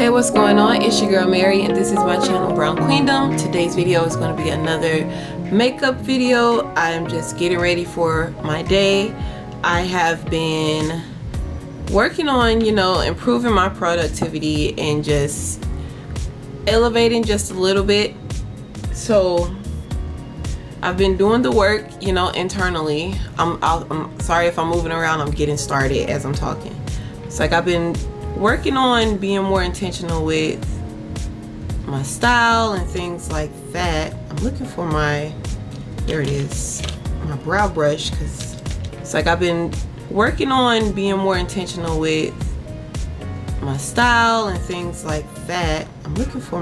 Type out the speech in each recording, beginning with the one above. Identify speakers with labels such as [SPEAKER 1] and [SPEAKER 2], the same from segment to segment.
[SPEAKER 1] Hey, what's going on? It's your girl Mary and this is my channel Brown Queendom. Today's video is going to be another makeup video. I'm just getting ready for my day. I have been working on, improving my productivity and just elevating just a little bit. So I've been doing the work, internally. I'm sorry if I'm moving around. I'm getting started as I'm talking. It's like I've been working on being more intentional with my style and things like that. I'm looking for there it is, my brow brush, because it's like I've been working on being more intentional with my style and things like that. I'm looking for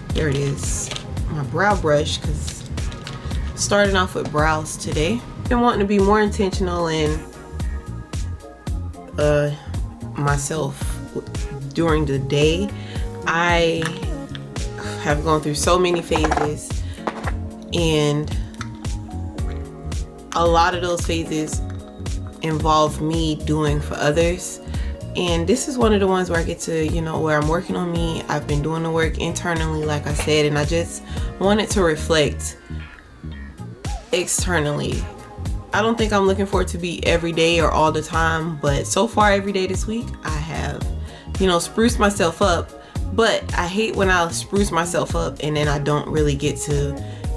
[SPEAKER 1] there it is, my brow brush, because starting off with brows today. I've been wanting to be more intentional in myself during the day. I have gone through so many phases, and a lot of those phases involve me doing for others, and this is one of the ones where I get to, where I'm working on me. I've been doing the work internally, like I said, and I just wanted to reflect externally. I don't think I'm looking for it to be every day or all the time, but so far every day this week I have, spruced myself up. But I hate when I spruce myself up and then I don't really get to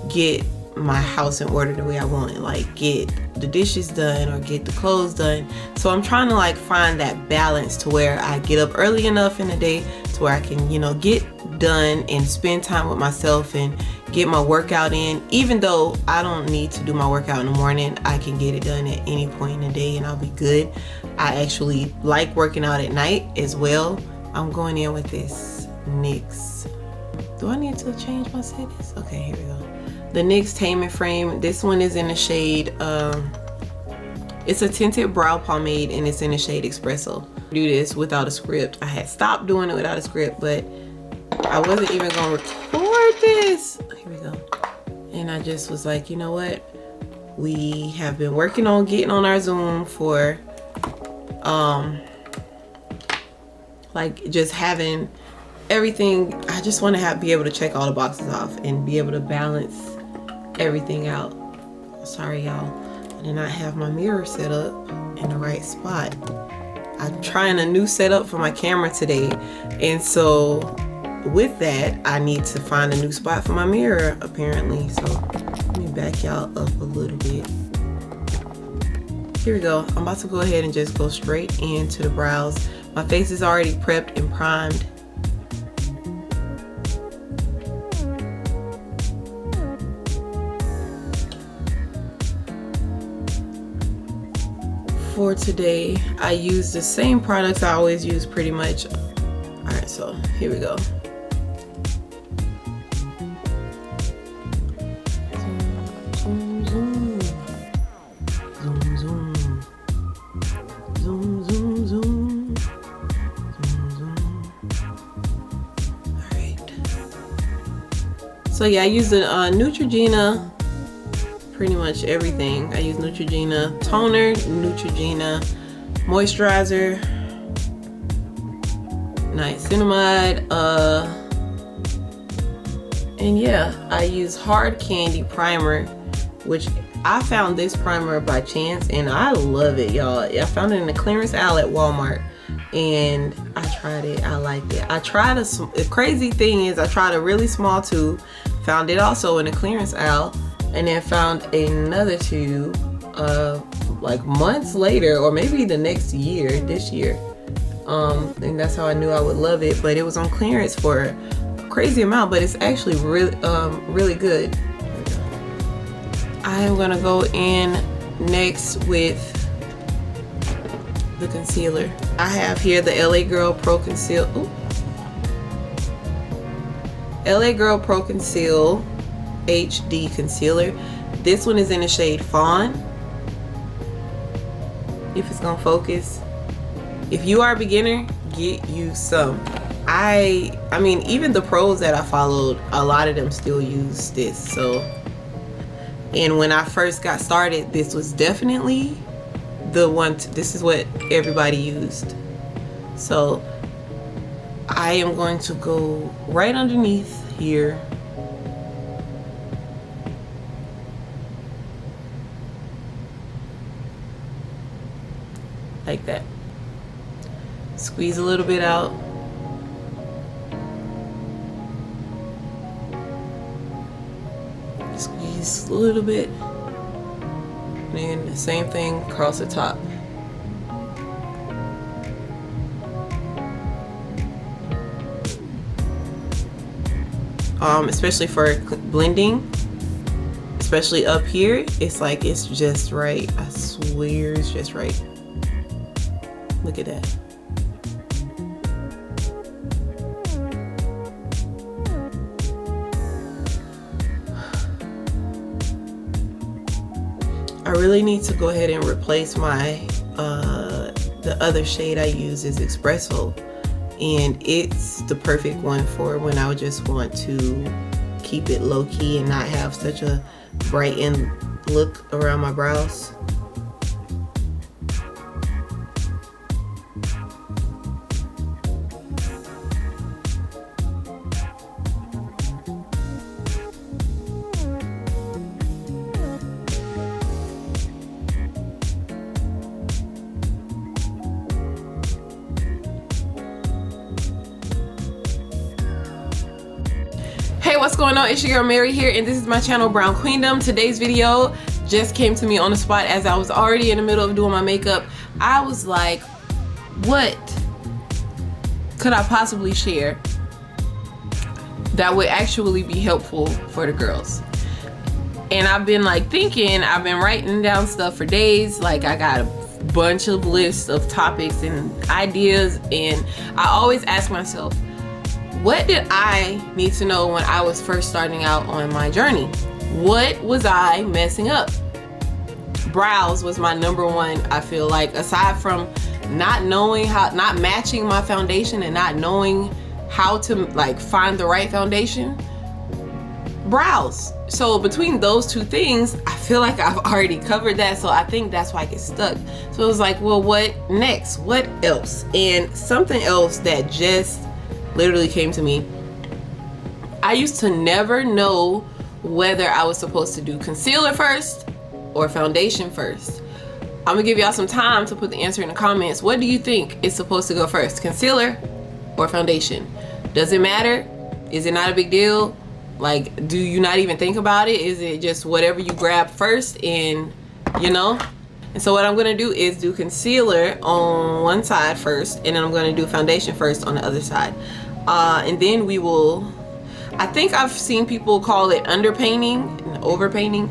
[SPEAKER 1] get my house in order the way I want it, like get the dishes done or get the clothes done. So I'm trying to find that balance to where I get up early enough in the day to where I can, get done and spend time with myself and get my workout in. Even though I don't need to do my workout in the morning, I can get it done at any point in the day and I'll be good. I actually like working out at night as well. I'm going in with this NYX. Do I need to change my settings? Okay, here we go. The NYX Taming Frame. This one is in the shade, it's a tinted brow pomade and it's in the shade Espresso. Do this without a script. I had stopped doing it without a script, but I wasn't even gonna record this. Here we go. And I just was like, you know what? We have been working on getting on our Zoom for just having everything. I just want to be able to check all the boxes off and be able to balance everything out. Sorry y'all, I did not have my mirror set up in the right spot. I'm trying a new setup for my camera today, and so with that I need to find a new spot for my mirror apparently. So let me back y'all up a little bit. Here we go. I'm about to go ahead and just go straight into the brows. My face is already prepped and primed. For today, I use the same products I always use pretty much. Alright, so here we go. Zoom, zoom, zoom, zoom, zoom, zoom, zoom, zoom, zoom. Alright. So yeah, I use the Neutrogena. Pretty much everything. I use Neutrogena toner, Neutrogena moisturizer, niacinamide, and yeah, I use Hard Candy primer, which I found this primer by chance and I love it, y'all. I found it in the clearance aisle at Walmart and I tried it. I liked it. The crazy thing is I tried a really small tube, found it also in the clearance aisle, and then found another tube like months later, or maybe the next year, this year. And that's how I knew I would love it. But it was on clearance for a crazy amount, but it's actually really good. I am gonna go in next with the concealer. I have here the LA Girl Pro Conceal. Ooh. LA Girl Pro Conceal HD concealer. This one is in the shade Fawn. If it's gonna focus. If you are a beginner, get you some. I mean, even the pros that I followed, a lot of them still use this. So, and when I first got started, this was definitely the one. This is what everybody used. So I am going to go right underneath here. Like that. Squeeze a little bit out. Squeeze a little bit. And then the same thing across the top. Especially for blending, especially up here, it's like it's just right. I swear it's just right. Look at that. I really need to go ahead and replace my the other shade I use is Espresso, and it's the perfect one for when I would just want to keep it low-key and not have such a brightened look around my brows. Hey, what's going on? It's your girl Mary here, and this is my channel Brown Queendom. Today's video just came to me on the spot as I was already in the middle of doing my makeup. I was like, what could I possibly share that would actually be helpful for the girls? And I've been like thinking, I've been writing down stuff for days. Like, I got a bunch of lists of topics and ideas, and I always ask myself, what did I need to know when I was first starting out on my journey? What was I messing up? Brows was my number one, I feel like, aside from not knowing how, not matching my foundation and not knowing how to like find the right foundation. Brows. So between those two things, I feel like I've already covered that. So I think that's why I get stuck. So it was like, well, what next? What else? And something else that just literally came to me. I used to never know whether I was supposed to do concealer first or foundation first. I'm gonna give y'all some time to put the answer in the comments. What do you think is supposed to go first, concealer or foundation? Does it matter? Is it not a big deal? Like, do you not even think about it? Is it just whatever you grab first, and you know? And so what I'm gonna do is do concealer on one side first, and then I'm gonna do foundation first on the other side. And then we will, I think I've seen people call it underpainting and overpainting.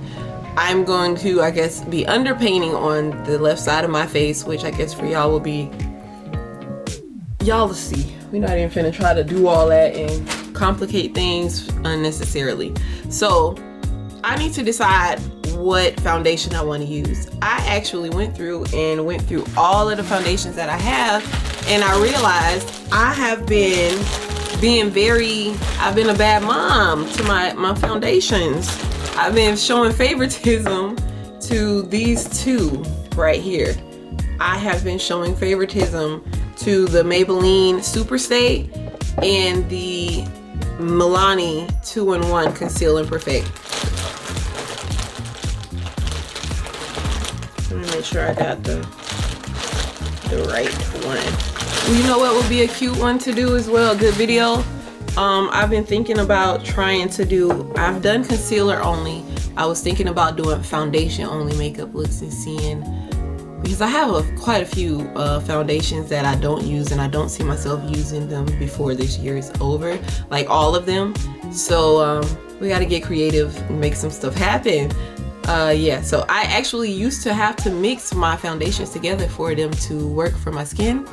[SPEAKER 1] I'm going to, I guess, be underpainting on the left side of my face, which I guess for y'all will be, y'all will see. We're not even finna try to do all that and complicate things unnecessarily. So I need to decide what foundation I want to use. I actually went through all of the foundations that I have, and I realized I have been I've been a bad mom to my foundations. I've been showing favoritism to these two right here. I have been showing favoritism to the Maybelline Superstay and the Milani 2-in-1 Conceal and Perfect. Let me make sure I got the right one. You know what would be a cute one to do as well, a good video? I've been thinking about trying to do, I've done concealer only. I was thinking about doing foundation only makeup looks and seeing, because I have quite a few foundations that I don't use, and I don't see myself using them before this year is over, like all of them. So we got to get creative and make some stuff happen. Yeah, so I actually used to have to mix my foundations together for them to work for my skin,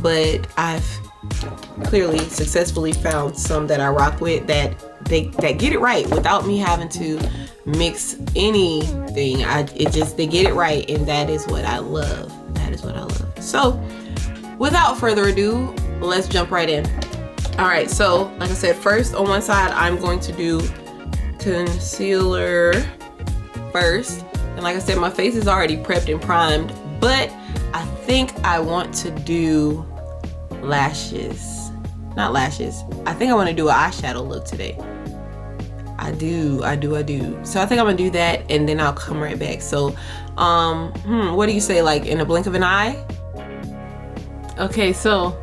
[SPEAKER 1] but I've clearly successfully found some that I rock with that get it right without me having to mix anything. They get it right, and that is what I love. That is what I love. So without further ado, let's jump right in. All right, so like I said, first on one side I'm going to do concealer first, and like I said, my face is already prepped and primed, but I think I want to do lashes not lashes. I think I want to do an eyeshadow look today. I do. So I think I'm gonna do that and then I'll come right back. So, what do you say, like in a blink of an eye? Okay, so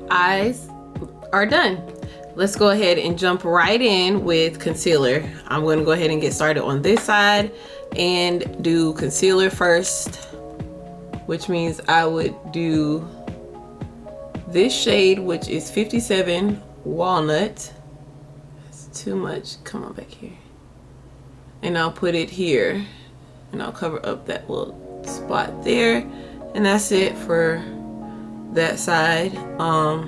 [SPEAKER 1] eyes are done. Let's go ahead and jump right in with concealer. I'm gonna go ahead and get started on this side and do concealer first, which means I would do this shade, which is 57 Walnut. That's too much. Come on back here. And I'll put it here and I'll cover up that little spot there. And that's it for that side. I'll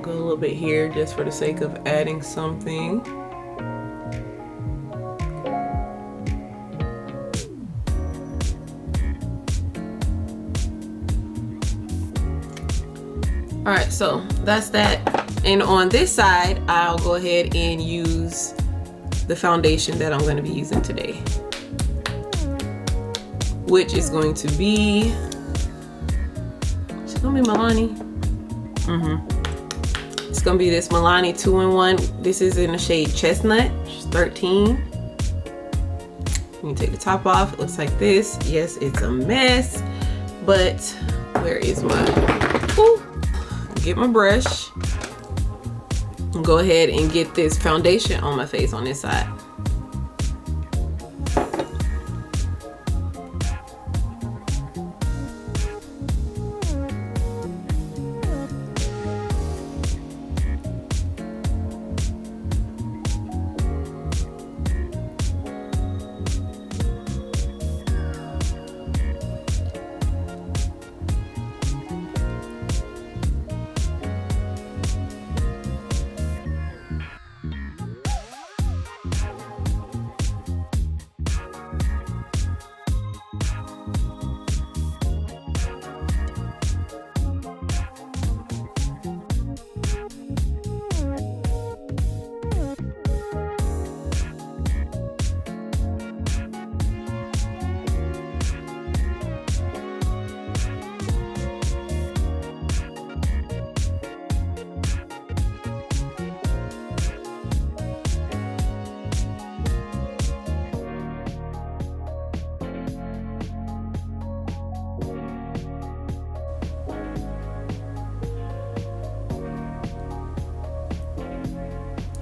[SPEAKER 1] go a little bit here just for the sake of adding something. All right, so that's that. And on this side, I'll go ahead and use the foundation that I'm going to be using today, which is going to be, it's going to be Milani. It's going to be this Milani 2-in-1. This is in the shade Chestnut, which is 13. You can take the top off. It looks like this. Yes, it's a mess, but where is my, ooh, get my brush and go ahead and get this foundation on my face on this side.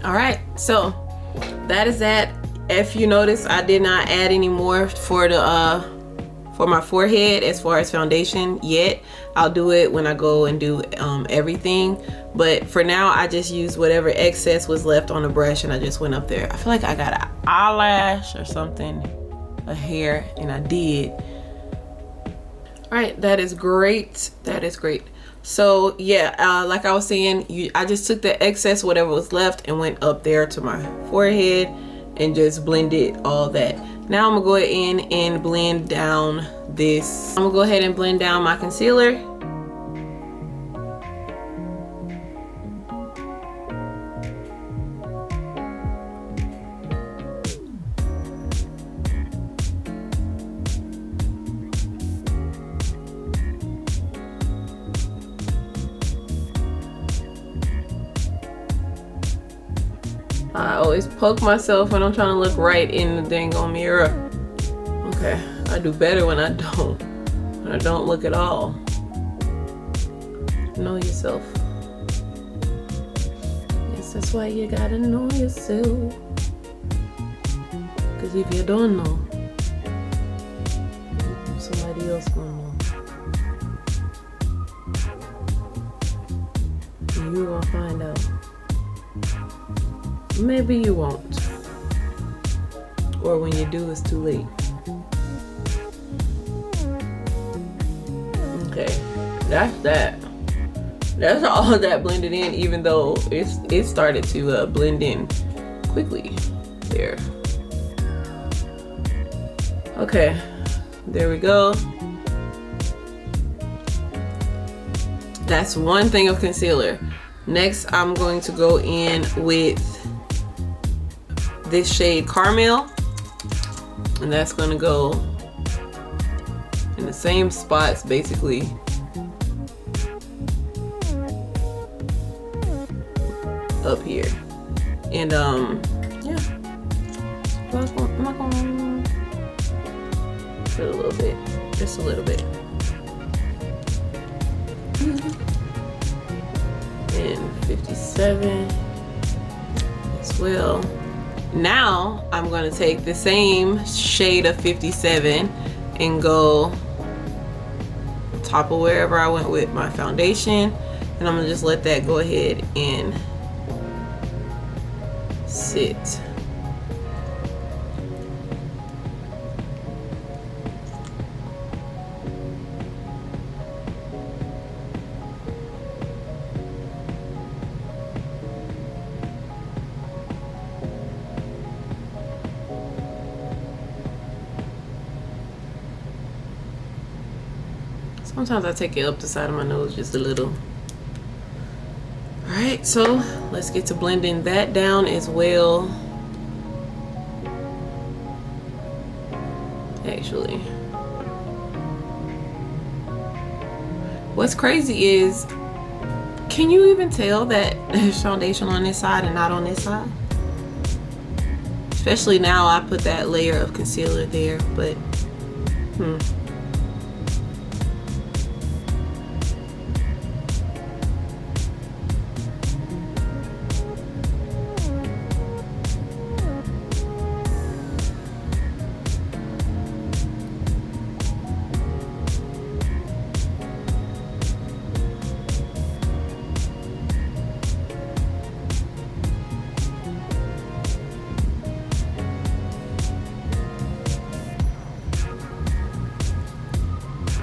[SPEAKER 1] All right, so that is that. If you notice, I did not add any more for the for my forehead as far as foundation yet. I'll do it when I go and do everything, but for now I just used whatever excess was left on the brush and I just went up there. I feel like I got an eyelash or something, a hair, and I did. All right, that is great. That is great. So yeah, like I was saying, I just took the excess, whatever was left, and went up there to my forehead and just blended all that. Now I'm gonna go in and blend down this. I'm gonna go ahead and blend down my concealer. I always poke myself when I'm trying to look right in the dang on mirror. Okay, I do better when I don't look at all. Know yourself. Yes, that's why you gotta know yourself. Because if you don't know, somebody else gonna know. And you gonna find out. Maybe you won't. Or when you do, it's too late. Okay, that's that. That's all of that blended in, even though it started to blend in quickly there. Okay, there we go. That's one thing of concealer. Next, I'm going to go in with this shade Caramel, and that's going to go in the same spots basically up here. And yeah, I'm not gonna put a little bit, just a little bit. And 57 as well. Now I'm going to take the same shade of 57 and go top of wherever I went with my foundation, and I'm going to just let that go ahead and sit. Sometimes I take it up the side of my nose just a little. Alright, so let's get to blending that down as well. Actually, what's crazy is, can you even tell that there's foundation on this side and not on this side? Especially now I put that layer of concealer there, but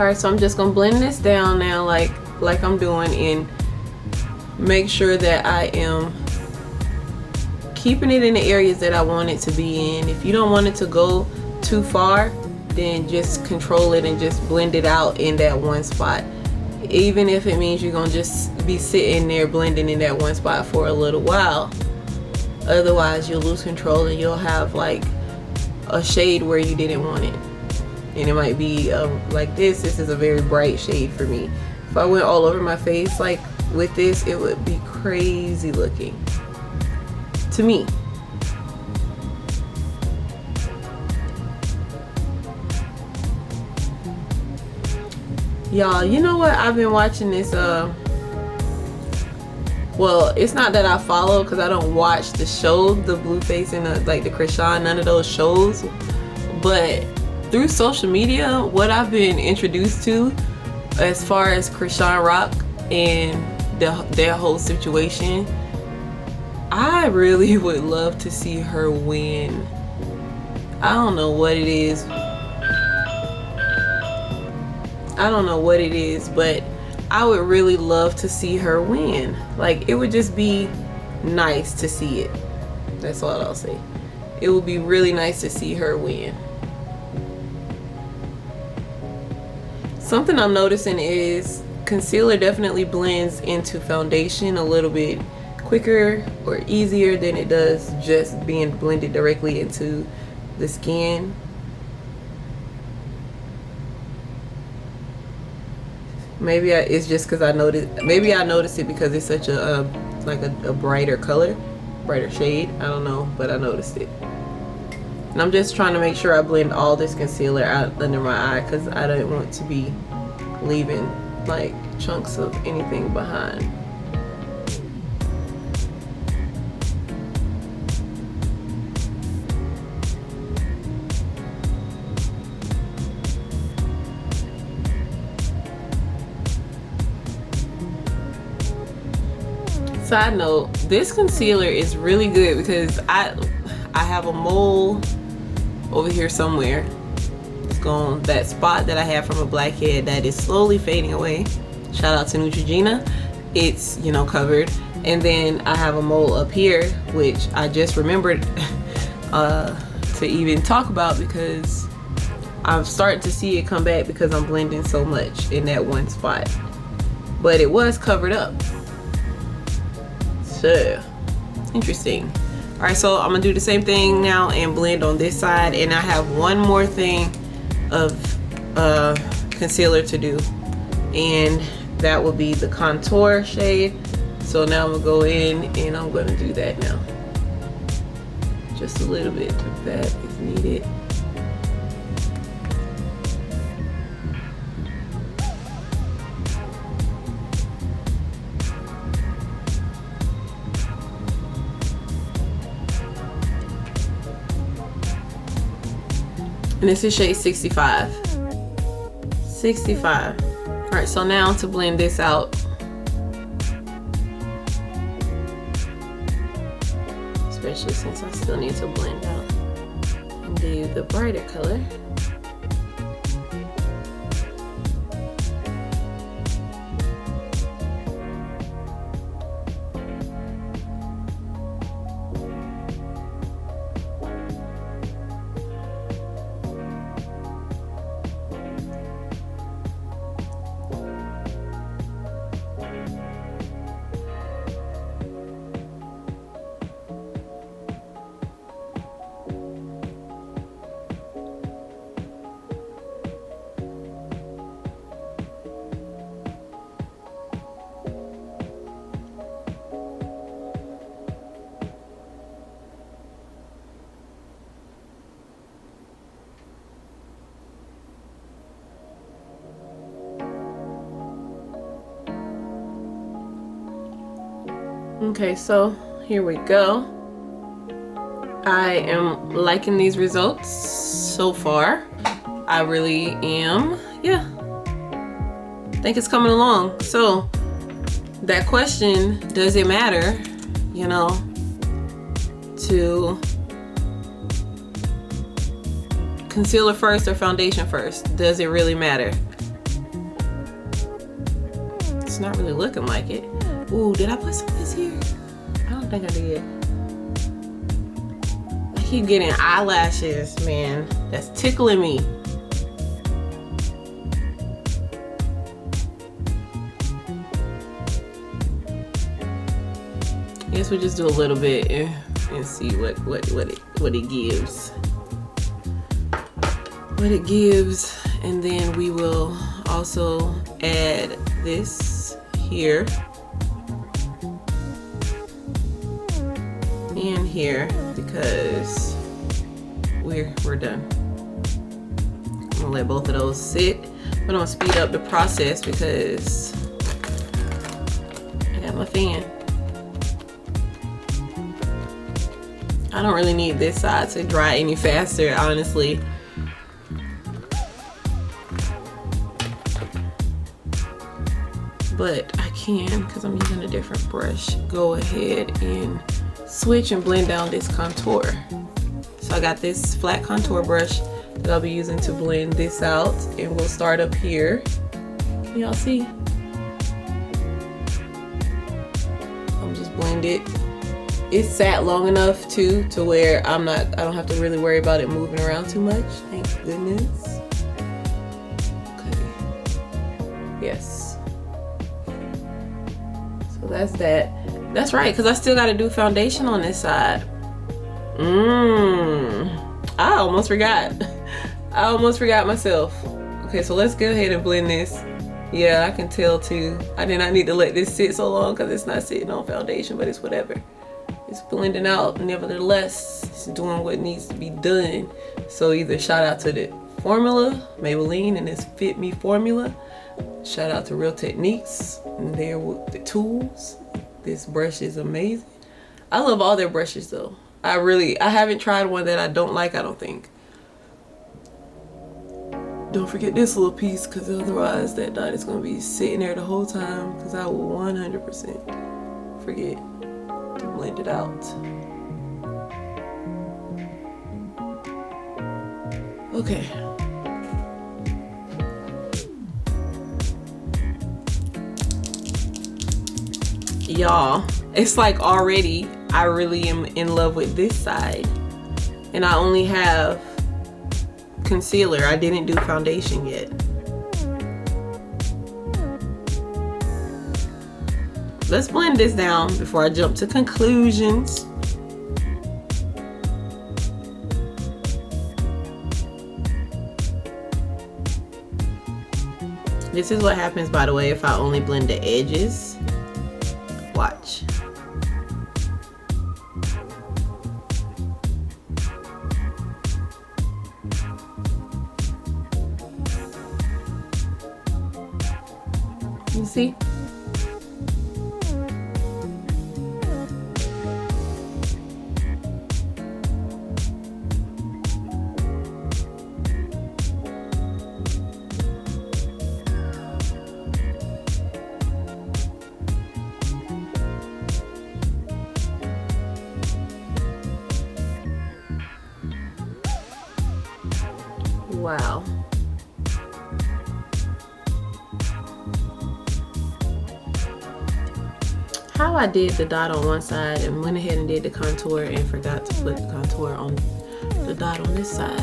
[SPEAKER 1] alright, so I'm just gonna blend this down now like I'm doing, and make sure that I am keeping it in the areas that I want it to be in. If you don't want it to go too far, then just control it and just blend it out in that one spot. Even if it means you're gonna just be sitting there blending in that one spot for a little while. Otherwise you'll lose control and you'll have like a shade where you didn't want it. And it might be like this is a very bright shade for me. If I went all over my face like with this, it would be crazy looking to me. Y'all, you know what, I've been watching this well, it's not that I follow, because I don't watch the show, the Blueface and the Krishan, none of those shows, but through social media, what I've been introduced to as far as Krishan Rock and their whole situation, I really would love to see her win. I don't know what it is. I don't know what it is, but I would really love to see her win. Like, it would just be nice to see it. That's all I'll say. It would be really nice to see her win. Something I'm noticing is concealer definitely blends into foundation a little bit quicker or easier than it does just being blended directly into the skin. Maybe it's just because I noticed. Maybe I noticed it because it's such a like a brighter color, brighter shade. I don't know, but I noticed it. And I'm just trying to make sure I blend all this concealer out under my eye, because I don't want to be leaving like chunks of anything behind. Side note, this concealer is really good because I have a mole over here somewhere. It's gone, that spot that I have from a blackhead that is slowly fading away. Shout out to Neutrogena. It's, you know, covered. And then I have a mole up here, which I just remembered to even talk about, because I'm starting to see it come back because I'm blending so much in that one spot. But it was covered up. So interesting. All right, so I'm gonna do the same thing now and blend on this side, and I have one more thing of concealer to do, and that will be the contour shade. So now I'm gonna go in and I'm gonna do that now. Just a little bit of that is needed. And this is shade 65. 65. All right, so now to blend this out. Especially since I still need to blend out and do the brighter color. Okay, so here we go. I am liking these results so far. I really am. Yeah, I think it's coming along. So that question, does it matter, you know, to concealer first or foundation first? Does it really matter? It's not really looking like it. Ooh, did I put some of this here? I don't think I did. I keep getting eyelashes, man. That's tickling me. I guess we just do a little bit and see what it gives. What it gives, and then we will also add this here. In here because we're done. I'm gonna let both of those sit, but I'm gonna speed up the process because I got my fan. I don't really need this side to dry any faster, honestly. But I can, because I'm using a different brush, go ahead and switch and blend down this contour. So I got this flat contour brush that I'll be using to blend this out, and we'll start up here. Can y'all see? I'm just blend it. It sat long enough too to where I don't have to really worry about it moving around too much. Thank goodness. Okay. Yes. So that's that. That's right, because I still got to do foundation on this side. I almost forgot. I almost forgot myself. Okay, so let's go ahead and blend this. Yeah, I can tell too. I did not need to let this sit so long because it's not sitting on foundation, but it's whatever. It's blending out. Nevertheless, it's doing what needs to be done. So either shout out to the formula, Maybelline and this Fit Me formula. Shout out to Real Techniques and the tools. This brush is amazing. I love all their brushes though. I haven't tried one that I don't like, I don't think. Don't forget this little piece, because otherwise that dot is going to be sitting there the whole time, because I will 100% forget to blend it out. Okay. Y'all, it's like already I really am in love with this side, and I only have concealer. I didn't do foundation yet. Let's blend this down before I jump to conclusions. This is what happens, by the way, if I only blend the edges Watch. You see? Wow. How I did the dot on one side and went ahead and did the contour and forgot to put the contour on the dot on this side.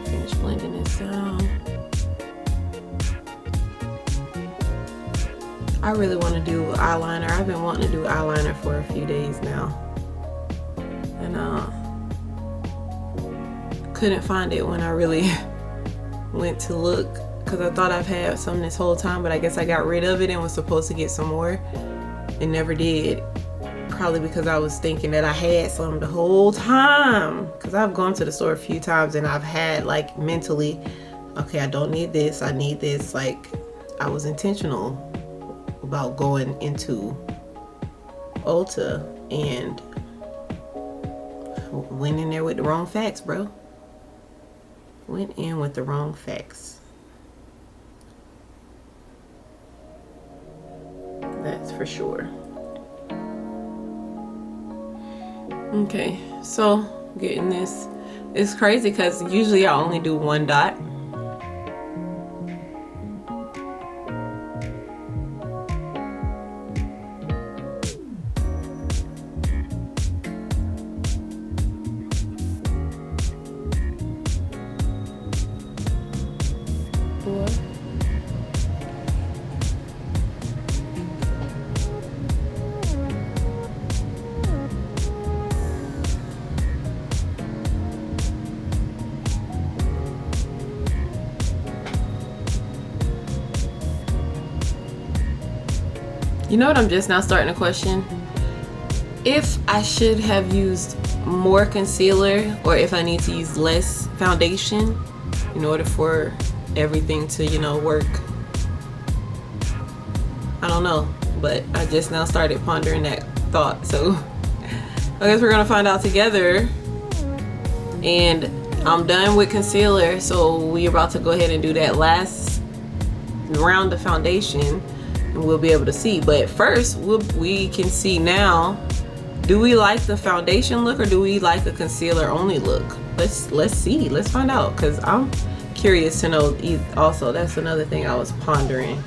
[SPEAKER 1] Finish blending this down. I really want to do eyeliner. I've been wanting to do eyeliner for a few days now. And couldn't find it when I really went to look, because I thought I've had some this whole time, but I guess I got rid of it and was supposed to get some more and never did. Probably because I was thinking that I had some the whole time, because I've gone to the store a few times and I've had like mentally, okay, I don't need this, I need this. Like I was intentional about going into Ulta and went in there with the wrong facts, bro. Went in with the wrong facts. That's for sure. Okay, so getting this. It's crazy because usually I only do one dot. You know what I'm just now starting to question? If I should have used more concealer or if I need to use less foundation in order for everything to, you know, work. I don't know, but I just now started pondering that thought. So I guess we're gonna find out together. And I'm done with concealer, so we're about to go ahead and do that last round of foundation. And we'll be able to see, but first we can see now, do we like the foundation look or do we like the concealer only look? Let's see, let's find out, because I'm curious to know. Also, that's another thing I was pondering.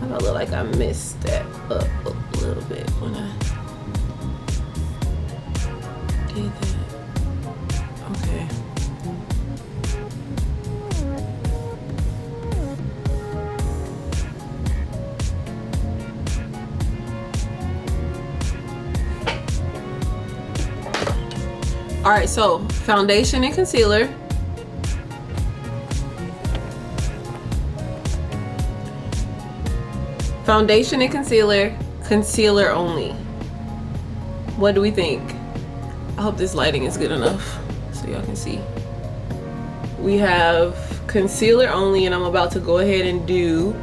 [SPEAKER 1] I look like I messed that up a little bit when I did that. Okay. All right, so foundation and concealer. Foundation and concealer, concealer only. What do we think? I hope this lighting is good enough so y'all can see. We have concealer only, and I'm about to go ahead and do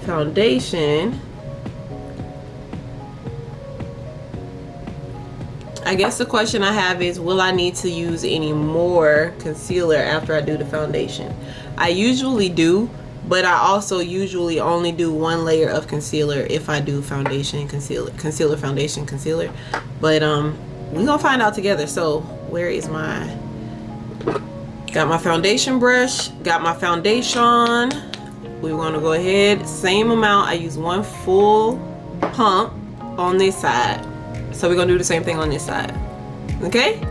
[SPEAKER 1] foundation. I guess the question I have is, will I need to use any more concealer after I do the foundation? I usually do, but I also usually only do one layer of concealer if I do foundation, concealer, foundation, concealer. But we're gonna find out together. So where is my, got my foundation brush, got my foundation. We're gonna go ahead, same amount. I use one full pump on this side. So we're gonna do the same thing on this side, okay?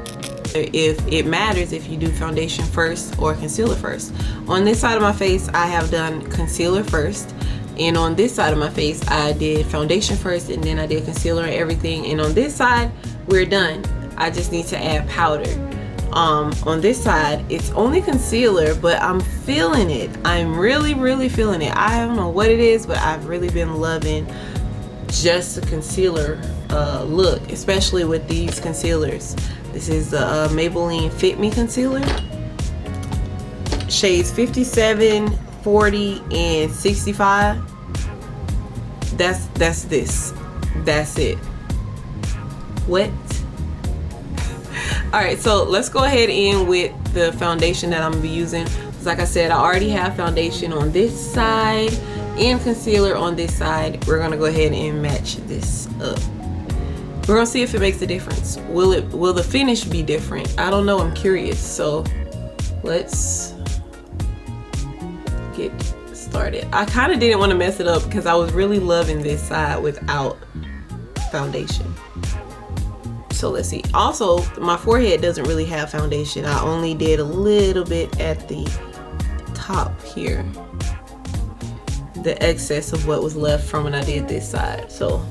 [SPEAKER 1] If it matters if you do foundation first or concealer first. On this side of my face, I have done concealer first. And on this side of my face, I did foundation first, and then I did concealer and everything. And on this side, we're done. I just need to add powder. On this side, it's only concealer, but I'm feeling it. I'm really feeling it. I don't know what it is, but I've really been loving just the concealer look, especially with these concealers. This is the Maybelline Fit Me concealer, shades 57, 40, and 65. That's it. What? All right, so let's go ahead in with the foundation that I'm gonna be using. Like I said, I already have foundation on this side and concealer on this side. We're gonna go ahead and match this up. We're gonna see if it makes a difference. Will the finish be different? I don't know, I'm curious. So let's get started. I kind of didn't want to mess it up because I was really loving this side without foundation. So let's see. Also, my forehead doesn't really have foundation. I only did a little bit at the top here, the excess of what was left from when I did this side. So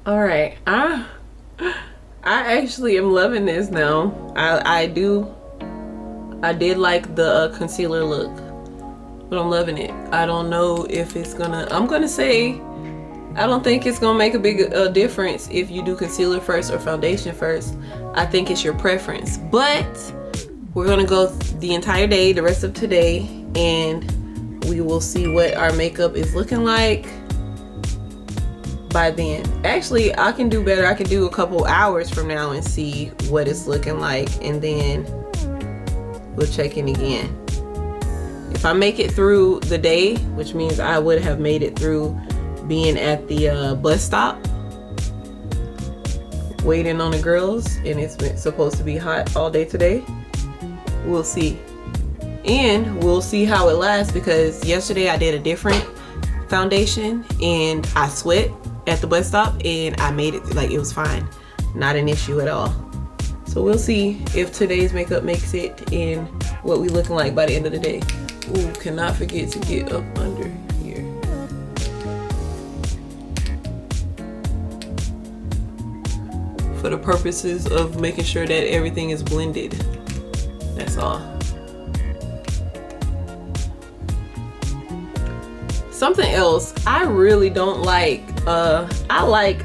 [SPEAKER 1] all right, I actually am loving this now. I did like the concealer look, but I'm loving it. I don't know if it's gonna, I'm gonna say I don't think it's gonna make a big difference if you do concealer first or foundation first. I think it's your preference, but we're gonna go the entire day, the rest of today, and we will see what our makeup is looking like by then. Actually, I can do better. I can do a couple hours from now and see what it's looking like, and then we'll check in again. If I make it through the day, which means I would have made it through being at the bus stop waiting on the girls, and it's supposed to be hot all day today, we'll see. And we'll see how it lasts, because yesterday I did a different foundation and I sweat at the bus stop and I made it, like, it was fine, not an issue at all. So we'll see if today's makeup makes it and what we looking like by the end of the day. Ooh, cannot forget to get up under here. For the purposes of making sure that everything is blended. That's all. Something else I really don't like, I like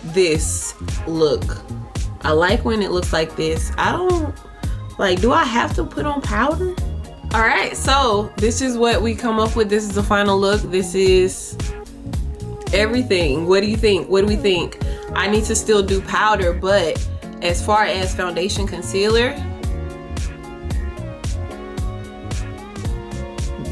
[SPEAKER 1] this look. I like when it looks like this. I don't like, do I have to put on powder? All right, so this is what we come up with. This is the final look. This is everything. What do you think? What do we think? I need to still do powder, but as far as foundation, concealer,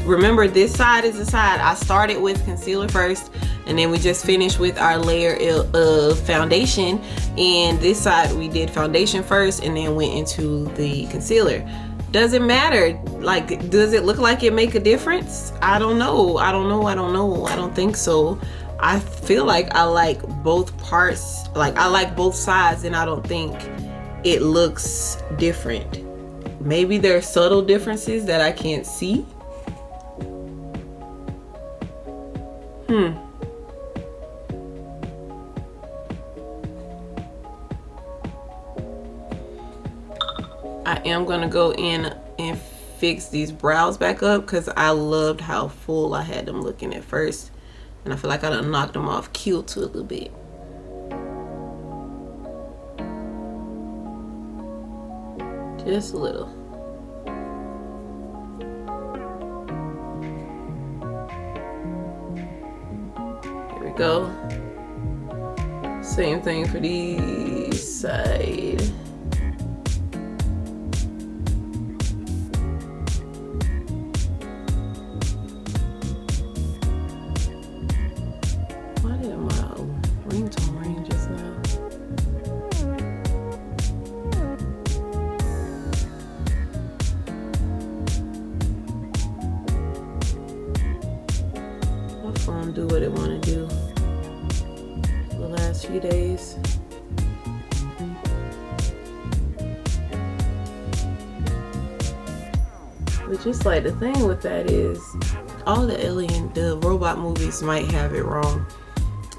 [SPEAKER 1] remember, this side is the side. I started with concealer first, and then we just finished with our layer of foundation. And this side we did foundation first and then went into the concealer. Doesn't matter. Like, does it look like it make a difference? I don't know. I don't think so. I feel like I like both parts. Like, I like both sides, and I don't think it looks different. Maybe there are subtle differences that I can't see. I am gonna go in and fix these brows back up because I loved how full I had them looking at first, And I feel like I done knocked them off kilter a little bit. Just a little. Here we go. Same thing for the side. Why did my ringtone ring just now? My phone do what it want to do. The last few days. But just like the thing with that is all the robot movies might have it wrong.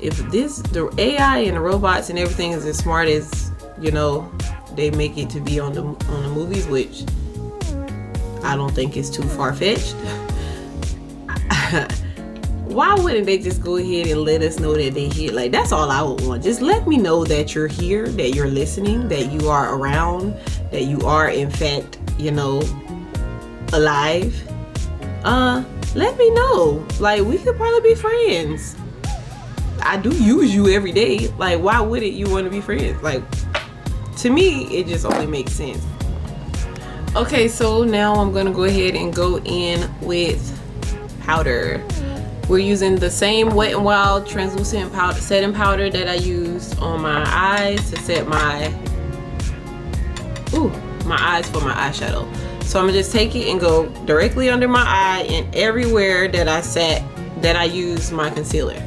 [SPEAKER 1] If the AI and the robots and everything is as smart as, you know, they make it to be on the movies, which I don't think is too far-fetched. Why wouldn't they just go ahead and let us know that they're here? Like, that's all I would want. Just let me know that you're here, that you're listening, that you are around, that you are in fact, you know, alive. Let me know. Like, we could probably be friends. I do use you every day. Like, why wouldn't you want to be friends? Like, to me, it just only makes sense. Okay, so now I'm gonna go ahead and go in with powder. We're using the same Wet n Wild translucent powder, setting powder that I used on my eyes to set my eyes for my eyeshadow. So I'm gonna just take it and go directly under my eye and everywhere that I use my concealer.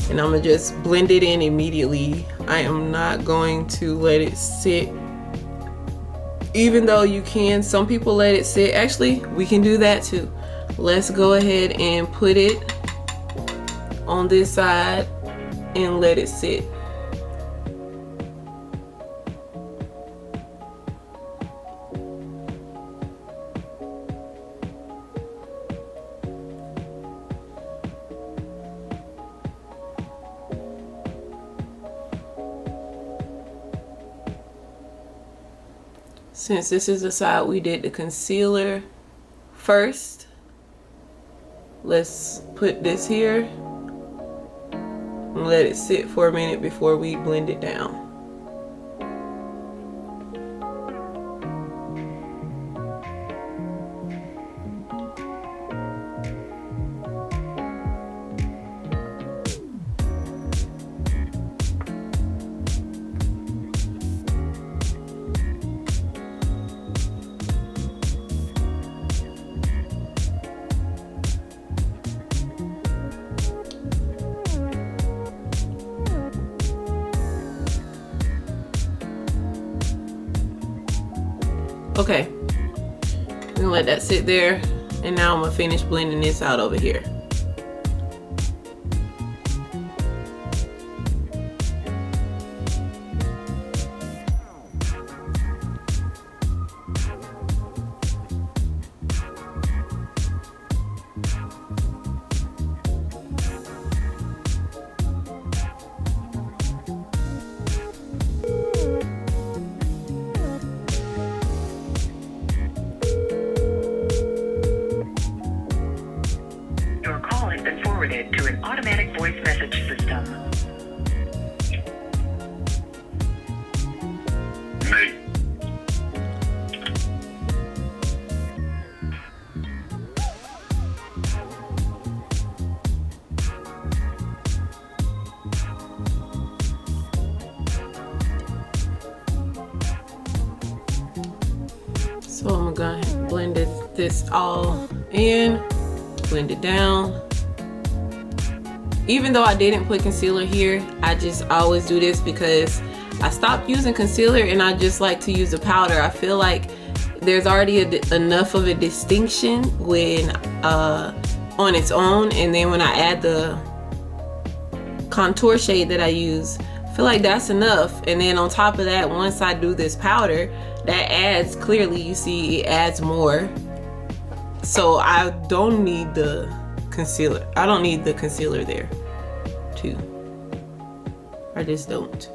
[SPEAKER 1] And I'm gonna just blend it in immediately. I am not going to let it sit. Even though you can, some people let it sit. Actually, we can do that too. Let's go ahead and put it on this side and let it sit. Since this is the side we did the concealer first, let's put this here and let it sit for a minute before we blend it down. Okay, I'm gonna let that sit there, and now I'm gonna finish blending this out over here.
[SPEAKER 2] To an automatic voice message system.
[SPEAKER 1] So I'm gonna blend this all in, blend it down. Even though I didn't put concealer here, I just always do this because I stopped using concealer and I just like to use the powder. I feel like there's already enough of a distinction when on its own, and then when I add the contour shade that I use, I feel like that's enough. And then on top of that, once I do this powder, that adds, clearly you see it adds more. So I don't need the concealer. I don't need the concealer there too. I just don't.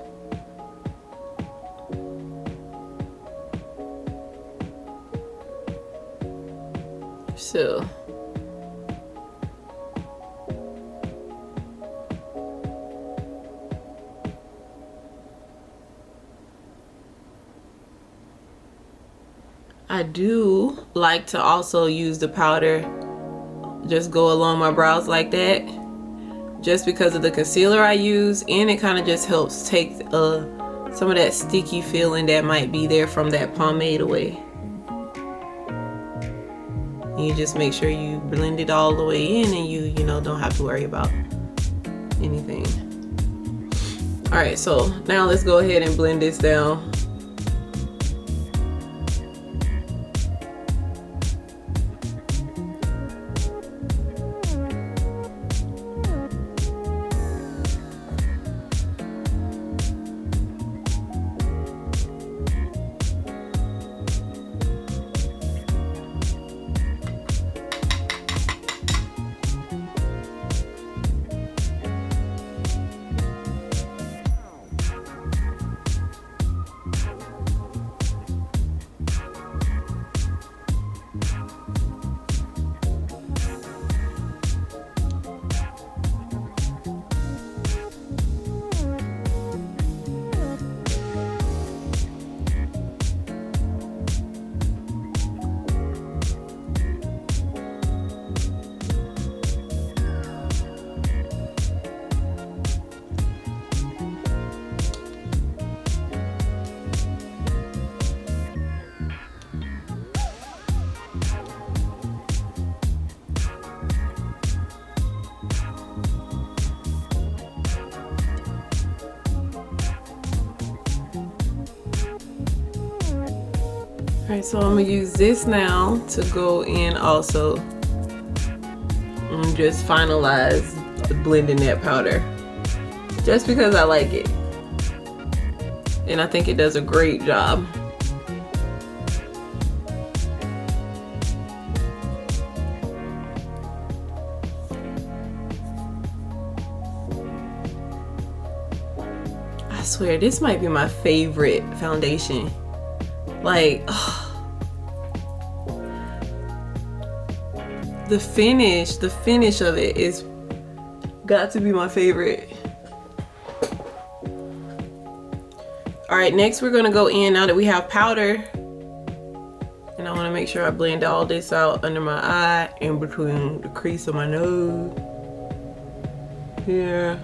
[SPEAKER 1] So I do like to also use the powder, just go along my brows like that, just because of the concealer I use, and it kind of just helps take some of that sticky feeling that might be there from that pomade away. And you just make sure you blend it all the way in, and you know, don't have to worry about anything. All right, so now let's go ahead and blend this down. Alright, so I'm gonna use this now to go in also and just finalize blending that powder, just because I like it and I think it does a great job. I swear this might be my favorite foundation. Like, the finish of it is got to be my favorite. All right, next we're gonna go in, now that we have powder, and I wanna make sure I blend all this out under my eye and between the crease of my nose here.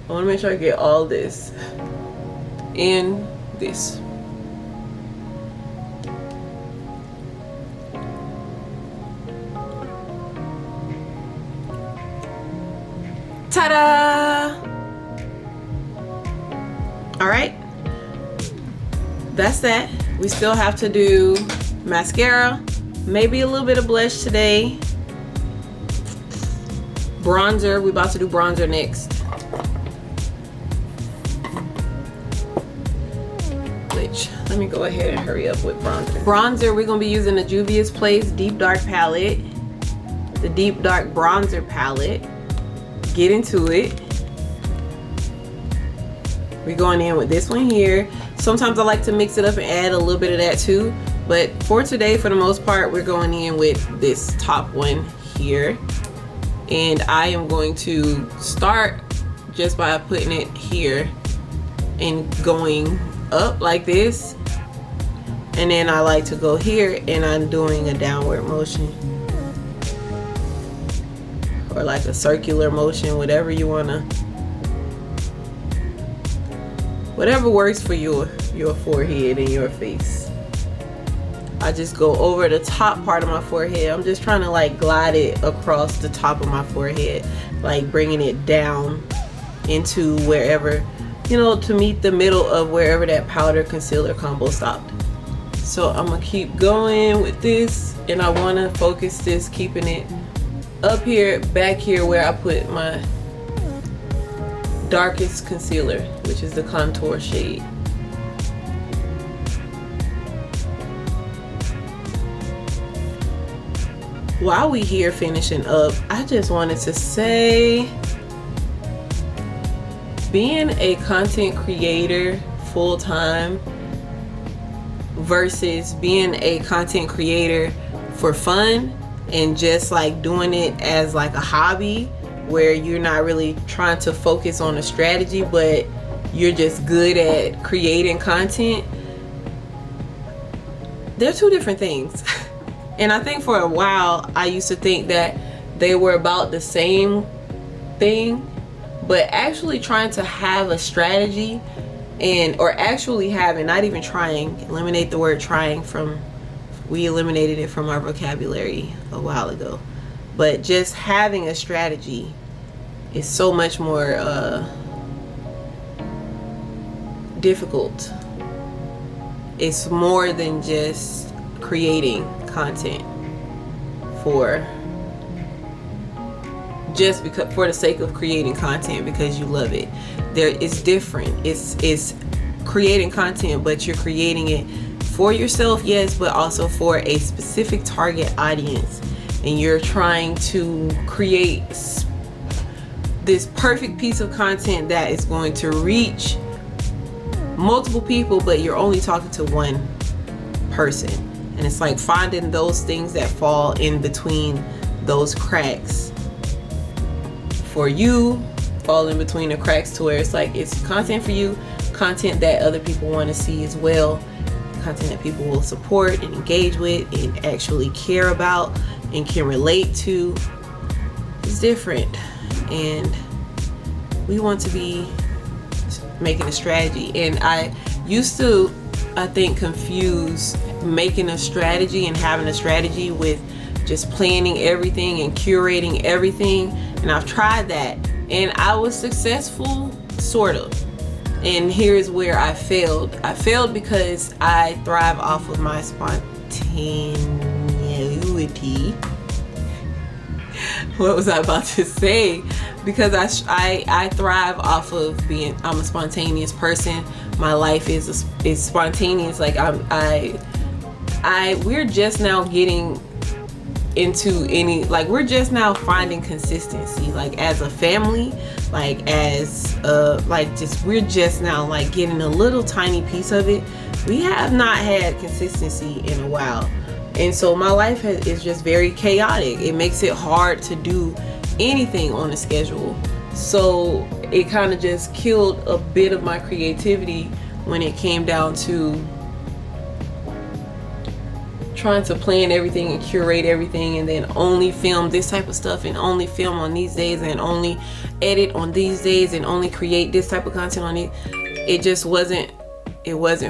[SPEAKER 1] I want to make sure I get all this in this. Ta-da! All right, that's that. We still have to do mascara, maybe a little bit of blush today. Bronzer, we're about to do bronzer next. Let me go ahead and hurry up with bronzer. Bronzer, we're gonna be using the Juvia's Place Deep Dark palette, the Deep Dark Bronzer palette. Get into it. We're going in with this one here. Sometimes I like to mix it up and add a little bit of that too, but for today, for the most part, we're going in with this top one here. And I am going to start just by putting it here and going up like this, and then I like to go here and I'm doing a downward motion or like a circular motion, whatever you wanna, whatever works for your forehead and your face. I just go over the top part of my forehead. I'm just trying to like glide it across the top of my forehead, like bringing it down into wherever, you know, to meet the middle of wherever that powder concealer combo stopped. So I'm gonna keep going with this, and I wanna focus this, keeping it up here, back here where I put my darkest concealer, which is the contour shade. while we here finishing up, I just wanted to say, being a content creator full-time versus being a content creator for fun and just like doing it as like a hobby where you're not really trying to focus on a strategy, but you're just good at creating content, they're two different things. And I think for a while I used to think that they were about the same thing, but actually trying to have a strategy or actually having, not even trying, eliminate the word trying from, we eliminated it from our vocabulary a while ago, but just having a strategy is so much more difficult. It's more than just creating content for the sake of creating content because you love it. It's different. It's creating content, but you're creating it for yourself, yes, but also for a specific target audience, and you're trying to create this perfect piece of content that is going to reach multiple people, but you're only talking to one person. And it's like finding those things that fall in between those cracks for you, fall in between the cracks to where it's like it's content for you, content that other people want to see as well, content that people will support and engage with and actually care about and can relate to. It's different, and we want to be making a strategy. And I used to, I think, confuse making a strategy and having a strategy with just planning everything and curating everything. And I've tried that and I was successful, sort of. And here's where I failed. I failed because I thrive off of my spontaneity. What was I about to say? Because I thrive off of I'm a spontaneous person. My life is spontaneous. Like we're just now getting into we're just now finding consistency, like as a family, like as we're just now like getting a little tiny piece of it. We have not had consistency in a while, and so my life is just very chaotic. It makes it hard to do anything on a schedule, so it kind of just killed a bit of my creativity when it came down to trying to plan everything and curate everything, and then only film this type of stuff and only film on these days and only edit on these days and only create this type of content on it. It just wasn't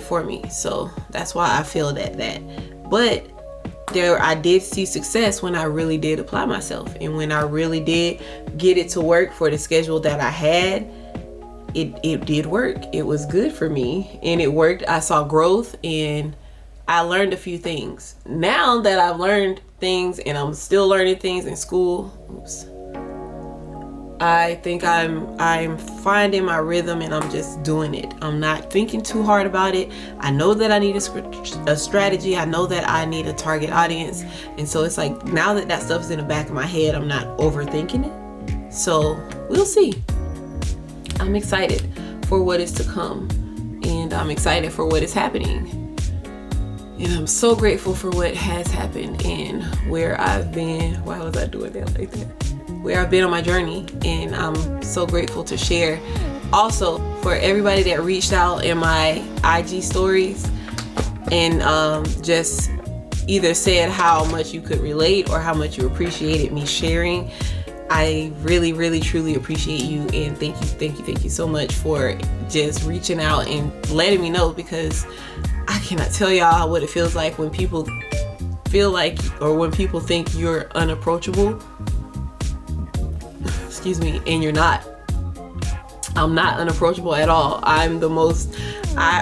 [SPEAKER 1] for me. So that's why I failed at that. But I did see success when I really did apply myself, and when I really did get it to work for the schedule that I had. It did work. It was good for me and it worked. I saw growth and I learned a few things. Now that I've learned things and I'm still learning things in school, I think I'm finding my rhythm and I'm just doing it. I'm not thinking too hard about it. I know that I need a strategy. I know that I need a target audience. And so it's like now that stuff's in the back of my head, I'm not overthinking it. So we'll see. I'm excited for what is to come, and I'm excited for what is happening. And I'm so grateful for what has happened and where I've been. Why was I doing that like that? Where I've been on my journey, and I'm so grateful to share. Also, for everybody that reached out in my IG stories and just either said how much you could relate or how much you appreciated me sharing. I really, really, truly appreciate you, and thank you so much for just reaching out and letting me know, because I cannot tell y'all what it feels like when people feel like, or when people think you're unapproachable. Excuse me, and you're not. I'm not unapproachable at all. I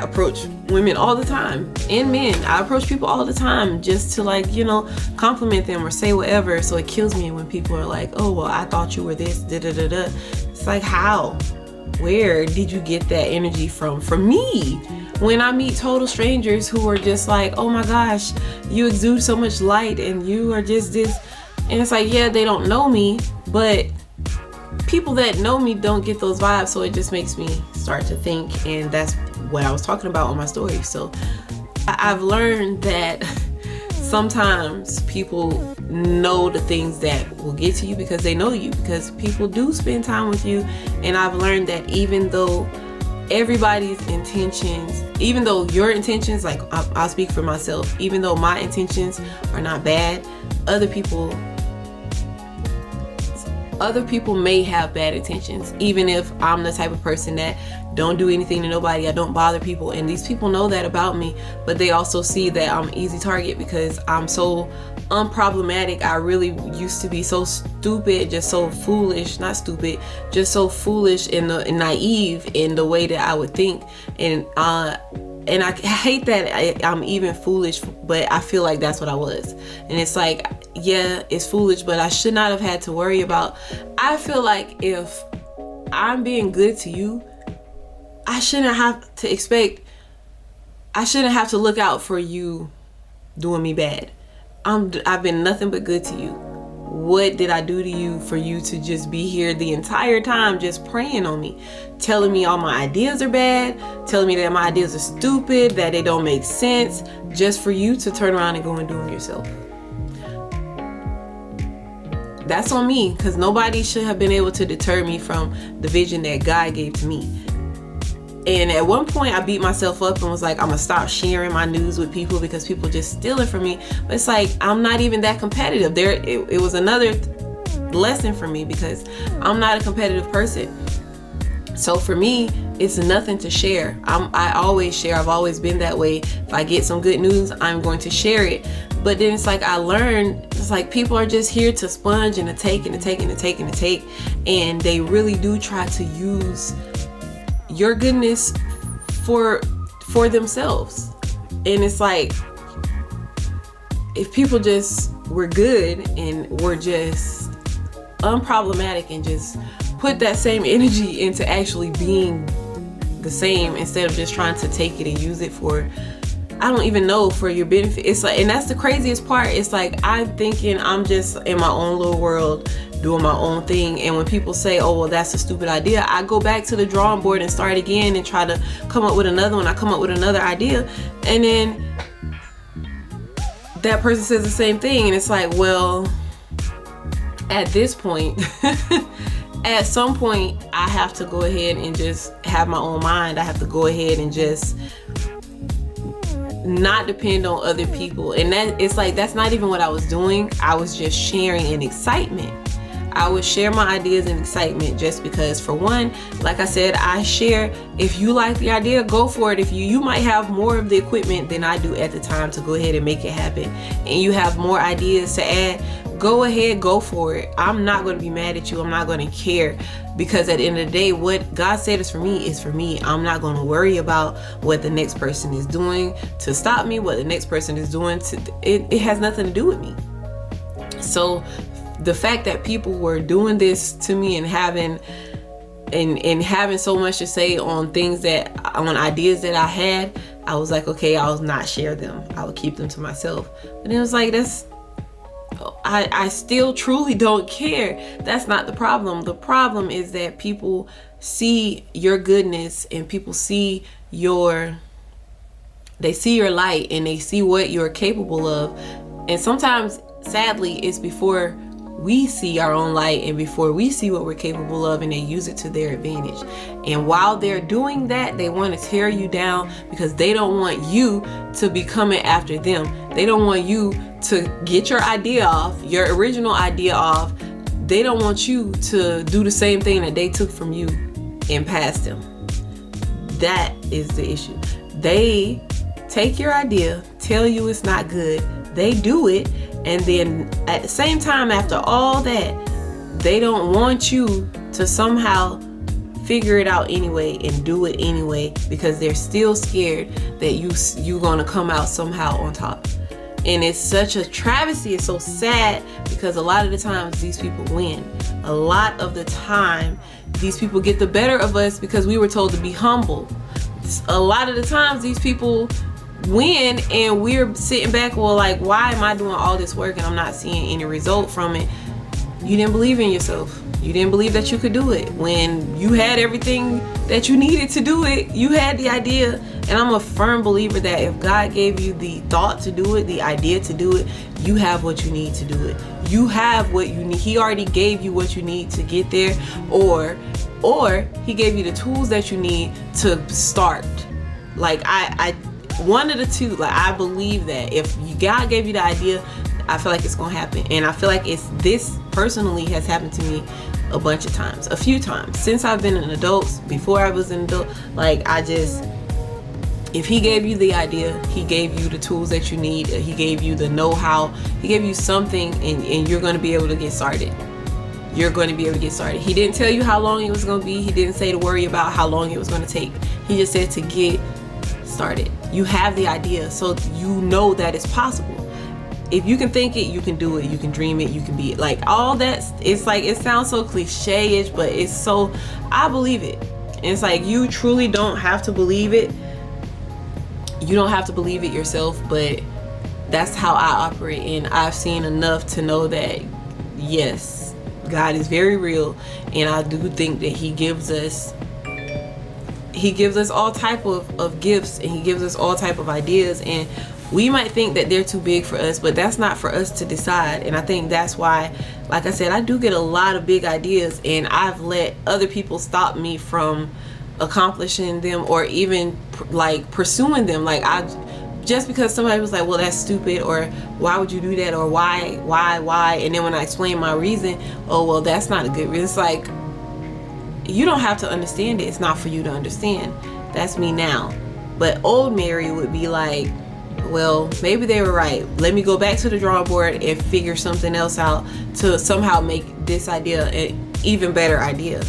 [SPEAKER 1] approach women all the time, and men. I approach people all the time just to compliment them or say whatever. So it kills me when people are like, oh, well, I thought you were this, da-da-da-da. It's like, how? Where did you get that energy from? From me. When I meet total strangers who are just like, oh my gosh, you exude so much light and you are just this And it's like, yeah, they don't know me, but people that know me don't get those vibes. So it just makes me start to think, and that's what I was talking about on my story. So I've learned that sometimes people know the things that will get to you because they know you, because people do spend time with you. And I've learned that even though everybody's intentions, even though your intentions, like I'll speak for myself, even though my intentions are not bad, other people may have bad intentions. Even if I'm the type of person that don't do anything to nobody, I don't bother people, and these people know that about me, but they also see that I'm an easy target because I'm so unproblematic. I really used to be so stupid, just so foolish, not stupid, just so foolish and naive in the way that I would think. And I hate that I'm even foolish, but I feel like that's what I was. And it's like, yeah, it's foolish, but I should not have had to worry about. I feel like if I'm being good to you, I shouldn't have to look out for you doing me bad. I've been nothing but good to you. What did I do to you for you to just be here the entire time just preying on me, telling me all my ideas are bad, telling me that my ideas are stupid, that they don't make sense, just for you to turn around and go and do them yourself? That's on me, because nobody should have been able to deter me from the vision that God gave to me. And at one point I beat myself up and was like, I'm gonna stop sharing my news with people because people just steal it from me. But it's like, I'm not even that competitive. It was another lesson for me because I'm not a competitive person. So for me, it's nothing to share. I always share. I've always been that way. If I get some good news, I'm going to share it. But then it's like I learned, it's like people are just here to sponge and to take and to take and to take and to take. And they really do try to use your goodness for themselves. And it's like, if people just were good and were just unproblematic and just put that same energy into actually being the same, instead of just trying to take it and use it for, I don't even know, for your benefit. It's like, and that's the craziest part. It's like, I'm thinking I'm just in my own little world doing my own thing, and when people say, oh well, that's a stupid idea, I go back to the drawing board and start again and try to come up with another one. I come up with another idea, and then that person says the same thing, and it's like, well, at this point at some point I have to go ahead and just have my own mind. I have to go ahead and just not depend on other people. And that, it's like, that's not even what I was doing. I was just sharing in excitement. I would share my ideas in excitement just because, for one, like I said, I share. If you like the idea, go for it. If you might have more of the equipment than I do at the time to go ahead and make it happen, and you have more ideas to add, go ahead, go for it. I'm not going to be mad at you. I'm not going to care, because at the end of the day, what God said is for me is for me. I'm not going to worry about what the next person is doing to stop me, what the next person is doing to it has nothing to do with me. So the fact that people were doing this to me and having so much to say on things on ideas that I had, I was like, okay, I will not share them. I will keep them to myself. But it was like, I still truly don't care. That's not the problem. The problem is that people see your goodness, and people see your light, and they see what you're capable of. And sometimes, sadly, it's before we see our own light and before we see what we're capable of, and they use it to their advantage. And while they're doing that, they want to tear you down because they don't want you to be coming after them. They don't want you to get your idea off, your original idea off. They don't want you to do the same thing that they took from you and pass them. That is the issue. They take your idea, tell you it's not good, they do it, and then at the same time, after all that, they don't want you to somehow figure it out anyway and do it anyway, because they're still scared that you're gonna come out somehow on top. And it's such a travesty. It's so sad, because a lot of the times these people win. A lot of the time these people get the better of us because we were told to be humble. A lot of the times these people and we're sitting back, well, like, why am I doing all this work and I'm not seeing any result from it? You didn't believe in yourself. You didn't believe that you could do it. When you had everything that you needed to do it, you had the idea. And I'm a firm believer that if God gave you the thought to do it, the idea to do it, you have what you need to do it. You have what you need. He already gave you what you need to get there, or he gave you the tools that you need to start. Like I one of the two, like I believe that if God gave you the idea, I feel like it's gonna happen. And I feel like this personally has happened to me a bunch of times, a few times since I've been an adult, before I was an adult. Like if he gave you the idea, he gave you the tools that you need, he gave you the know-how, he gave you something, and you're going to be able to get started. You're going to be able to get started. He didn't tell you how long it was going to be. He didn't say to worry about how long it was going to take. He just said to get started. You have the idea, so you know that it's possible. If you can think it, you can do it. You can dream it, you can be it. Like all that, it's like, it sounds so cliche-ish, but it's so, I believe it. And it's like, you truly don't have to believe it. You don't have to believe it yourself, but that's how I operate. And I've seen enough to know that, yes, God is very real. And I do think that he gives us all type of gifts, and he gives us all type of ideas. And we might think that they're too big for us, but that's not for us to decide. And I think that's why, like I said, I do get a lot of big ideas, and I've let other people stop me from accomplishing them, or even like pursuing them. Like just because somebody was like, well, that's stupid, or why would you do that, or why, and then when I explain my reason, oh, well, that's not a good reason. It's like, you don't have to understand it. It's not for you to understand. That's me now. But old Mary would be like, well, maybe they were right. Let me go back to the drawing board and figure something else out to somehow make this idea an even better idea.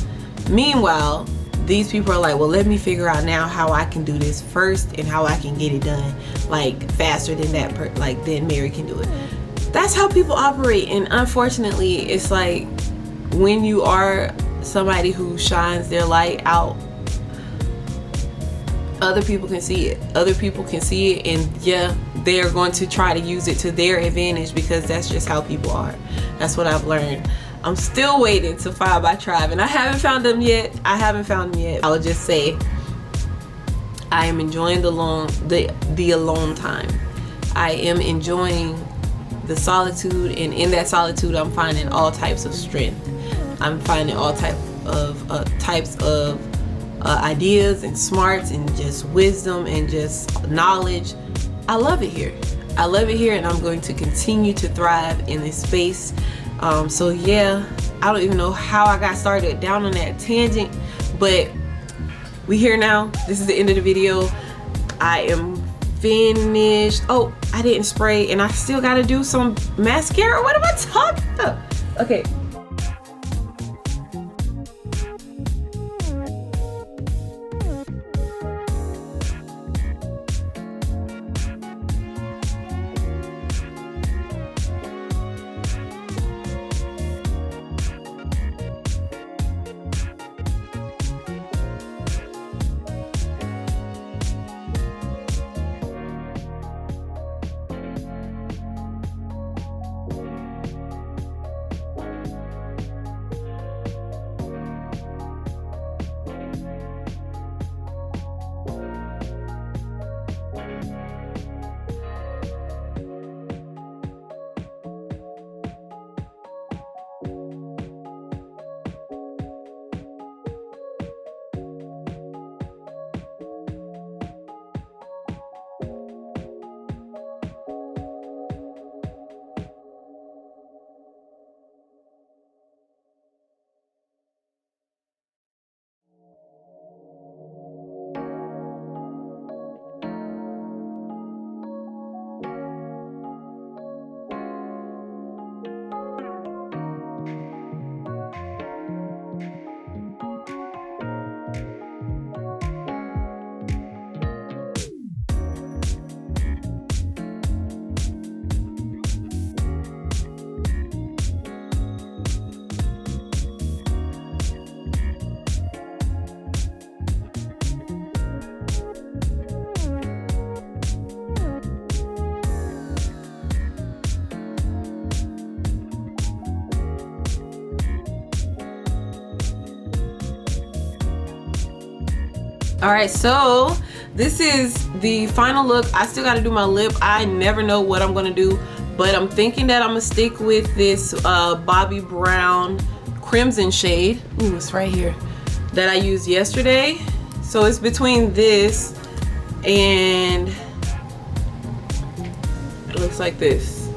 [SPEAKER 1] Meanwhile, these people are like, well, let me figure out now how I can do this first and how I can get it done like faster than then Mary can do it. That's how people operate. And unfortunately, it's like, when you are somebody who shines their light out, other people can see it. Other people can see it, and yeah, they're going to try to use it to their advantage, because that's just how people are. That's what I've learned. I'm still waiting to find my tribe, and I haven't found them yet. I would just say I am enjoying the alone time. I am enjoying the solitude, and in that solitude, I'm finding all types of strength. I'm finding all types of ideas and smarts and just wisdom and just knowledge. I love it here. I love it here, and I'm going to continue to thrive in this space. So yeah, I don't even know how I got started down on that tangent, but we here now. This is the end of the video. I am finished. Oh, I didn't spray, and I still got to do some mascara. What am I talking about? Okay. All right, so this is the final look. I still got to do my lip. I never know what I'm gonna do, but I'm thinking that I'm gonna stick with this Bobbi Brown crimson shade. Ooh, it's right here, that I used yesterday. So it's between this and it looks like this.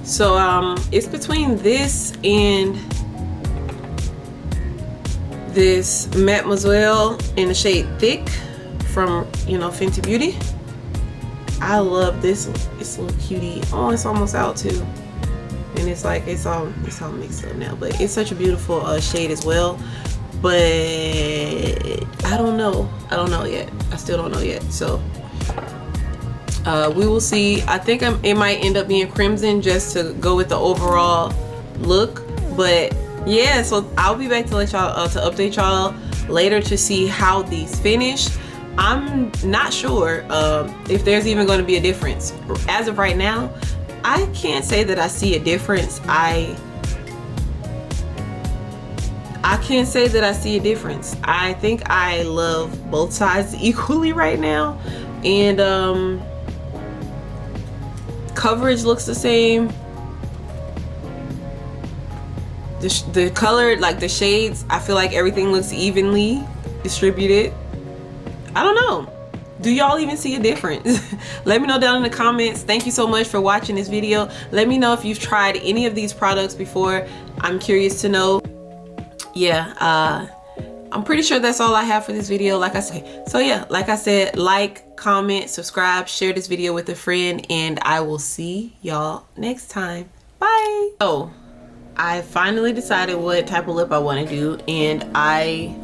[SPEAKER 1] So it's between this and this Mademoiselle in the shade Thick from, you know, Fenty Beauty. I love this. It's a little cutie. Oh, it's almost out too. And it's like, it's all mixed up now, but it's such a beautiful shade as well. But I don't know yet. I still don't know yet. So we will see. I think it might end up being crimson just to go with the overall look. But yeah, so I'll be back to let y'all to update y'all later to see how these finish. I'm not sure if there's even going to be a difference. As of right now, I can't say that I see a difference. I can't say that I see a difference. I think I love both sides equally right now, and coverage looks the same. The color, like the shades, I feel like everything looks evenly distributed. I don't know. Do y'all even see a difference? Let me know down in the comments. Thank you so much for watching this video. Let me know if you've tried any of these products before. I'm curious to know. Yeah, I'm pretty sure that's all I have for this video. Like I said, so yeah, like I said, like, comment, subscribe, share this video with a friend, and I will see y'all next time. Bye. So I finally decided what type of lip I want to do, and I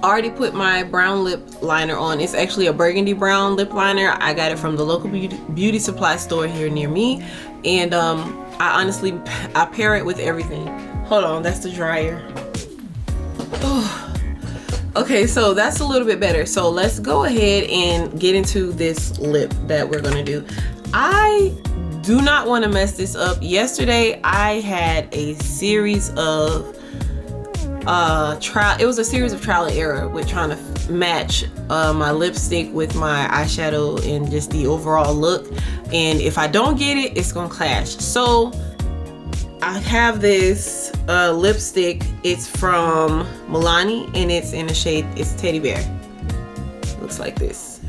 [SPEAKER 1] already put my brown lip liner on. It's actually a burgundy brown lip liner. I got it from the local beauty supply store here near me, and I pair it with everything. Hold on, that's the dryer. Oh. Okay, so that's a little bit better. So let's go ahead and get into this lip that we're gonna do. I do not want to mess this up. Yesterday I had a series of it was a series of trial and error with trying to match my lipstick with my eyeshadow and just the overall look, and if I don't get it, it's gonna clash. So I have this lipstick. It's from Milani, and it's in the shade, it's Teddy Bear. Looks like this.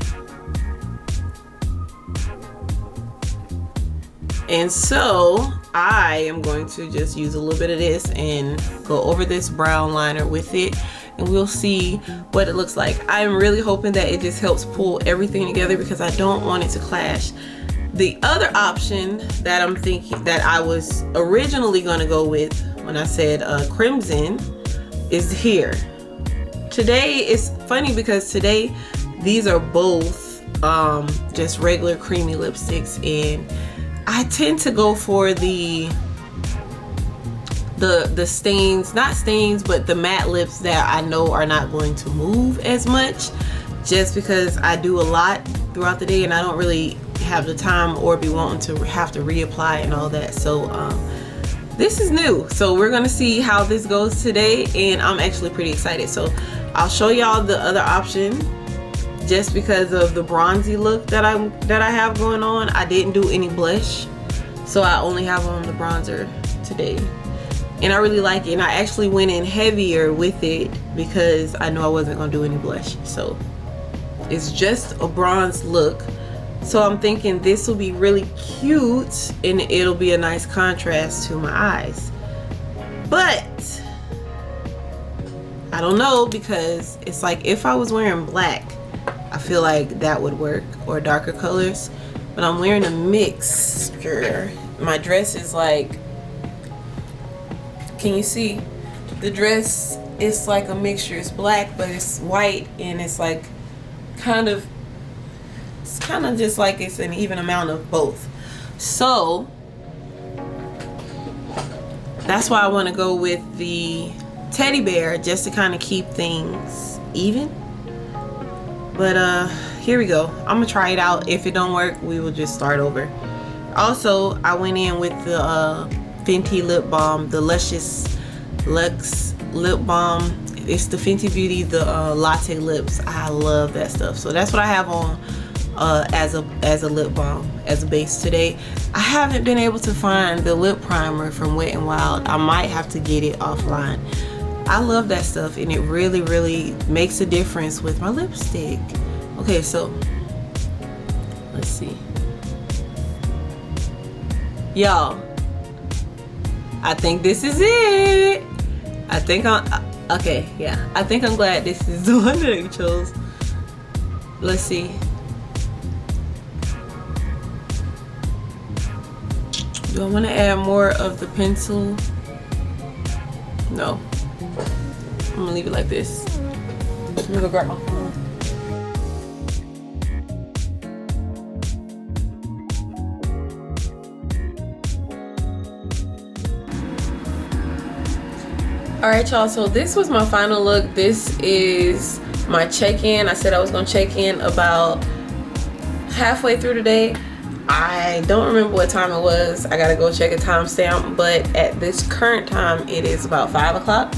[SPEAKER 1] And so I am going to just use a little bit of this and go over this brown liner with it, and we'll see what it looks like. I'm really hoping that it just helps pull everything together because I don't want it to clash. The other option that I'm thinking that I was originally going to go with when I said crimson is here. Today it's funny because today these are both just regular creamy lipsticks, and I tend to go for the stains, not stains, but the matte lips that I know are not going to move as much, just because I do a lot throughout the day and I don't really have the time or be wanting to have to reapply and all that. So this is new, so we're gonna see how this goes today, and I'm actually pretty excited. So I'll show y'all the other option. Just because of the bronzy look that I have going on, I didn't do any blush, so I only have on the bronzer today, and I really like it. And I actually went in heavier with it because I know I wasn't gonna do any blush, so it's just a bronze look. So I'm thinking this will be really cute and it'll be a nice contrast to my eyes. But I don't know, because it's like if I was wearing black, I feel like that would work, or darker colors, but I'm wearing a mixture. My dress is like, can you see? The dress is like a mixture. It's black, but it's white, and it's like it's kind of just like it's an even amount of both. So that's why I want to go with the teddy bear, just to kind of keep things even. But here we go. I'm gonna try it out. If it don't work, we will just start over. Also, I went in with the Fenty lip balm, the Luscious Luxe lip balm. It's the Fenty Beauty, the latte lips. I love that stuff. So that's what I have on as a lip balm, as a base today. I haven't been able to find the lip primer from Wet n Wild. I might have to get it offline. I love that stuff, and it really, really makes a difference with my lipstick. Okay, so let's see. Y'all, I think this is it. I think okay, yeah. I think I'm glad this is the one that I chose. Let's see. Do I want to add more of the pencil? No. I'm gonna leave it like this. Let me go grab my phone. Alright y'all, so this was my final look. This is my check-in. I said I was gonna check in about halfway through the day. I don't remember what time it was. I gotta go check a timestamp, but at this current time it is about 5 o'clock.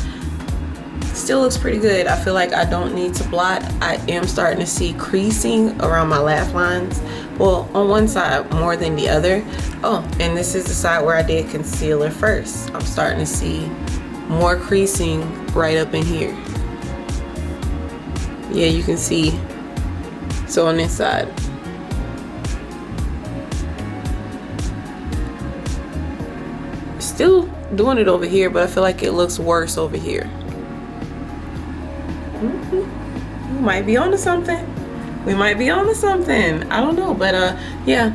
[SPEAKER 1] Still looks pretty good. I feel like I don't need to blot. I am starting to see creasing around my laugh lines. Well, on one side more than the other. Oh, and this is the side where I did concealer first. I'm starting to see more creasing right up in here. Yeah, you can see. So on this side. Still doing it over here, but I feel like it looks worse over here. We might be onto something. We might be onto something. I don't know, but yeah,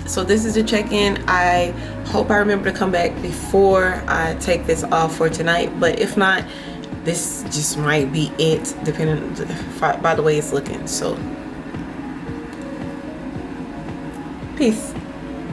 [SPEAKER 1] so this is the check-in. I hope I remember to come back before I take this off for tonight, but if not, this just might be it, depending by the way it's looking. So peace.